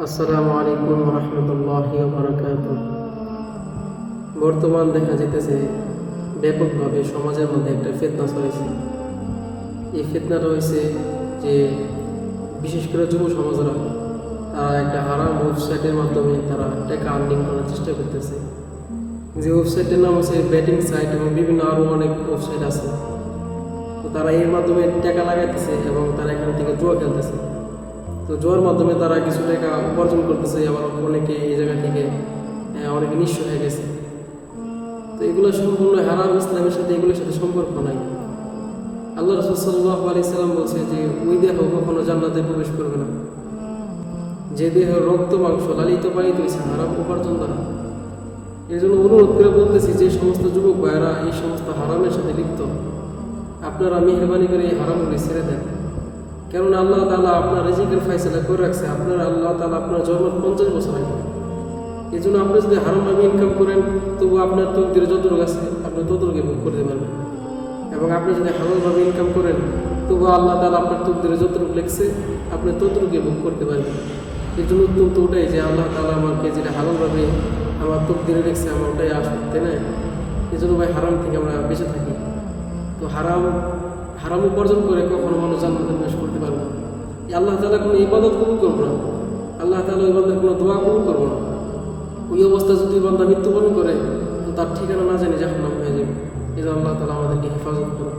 আসসালামু আলাইকুম রহমতুল্লাহি ওয়া বারাকাতুহু। বর্তমান দেখা যেতেছে ব্যাপকভাবে সমাজের মধ্যে একটা ফিতনা ছড়াইছে। এই ফিতনাটা হয়েছে যে বিশেষ করে যুব সমাজরা তারা একটা হারাম ওয়েবসাইটের মাধ্যমে তারা টাকা আর্নিং করার চেষ্টা করতেছে। যে ওয়েবসাইটের নাম হচ্ছে ব্যাটিং সাইট এবং বিভিন্ন আরও অনেক ওয়েবসাইট আছে। তো তারা এর মাধ্যমে টাকা লাগাইতেছে এবং তারা এখান থেকে জুয়া খেলতেছে। তো জুয়ার মাধ্যমে তারা কিছু টাকা উপার্জন করতেছে, আবার অনেকে এই জায়গা থেকে অনেকে নিঃস্ব হয়ে গেছে। তো এগুলো সম্পূর্ণ হারাম, ইসলামের সাথে এগুলোর সাথে সম্পর্ক নাই। আল্লাহ রাসূল সাল্লাল্লাহু আলাইহি সাল্লাম বলছে যে ওই দেহ কখনো জান্নাতে প্রবেশ করবে না যে দেহ রক্ত মাংস লালিত পালিত হয়েছে হারাম উপার্জন দ্বারা। এই জন্য অনুরোধ করে বলতেছি যে সমস্ত যুবক ভাইয়েরা এই সমস্ত হারামের সাথে লিপ্ত, আপনারা মেহরবানি করে এই হারামগুলি ছেড়ে দেন। কেননা আল্লাহ তাআলা আপনার রিজিকের ফয়সালা করে রাখছে। আল্লাহ তাআলা আপনার জন্মের 50 বছর আগে। এই জন্য আপনি যদি হারামভাবে ইনকাম করেন তবু আপনার তকদিরে যতটুকু আছে আপনি ততটুকু ভোগ করতে পারবেন, এবং আপনি যদি হারামভাবে ইনকাম করেন তবু আল্লাহ তাআলা আপনার তকদিরে যতটুকু লিখছে আপনি ততটুকু ভোগ করতে পারবেন। এর জন্য উত্তম তো ওটাই যে আল্লাহ তাআলা আমাকে যেটা হারামভাবে আমার তকদিরে লিখছে আমার ওটাই আসবে, তাই না? এই জন্য ভাই হারাম থেকে আমরা বেঁচে থাকি। তো হারাম উপার্জন করে কখনো মানুষ জান্নাতে প্রবেশ করতে পারবে না। আল্লাহ তাআলা কোনো ইবাদত কবুল করবো না, আল্লাহ তাআলা ওই বান্দার কোনো দোয়া কবুল করবো না। ওই অবস্থা যদি বান্দা মৃত্যুবরণ করে তো তার ঠিকানা না জানি জাহান্নাম হয়ে যাবে। এই জন্য আল্লাহ তাআলা আমাদেরকে হেফাজত করুন।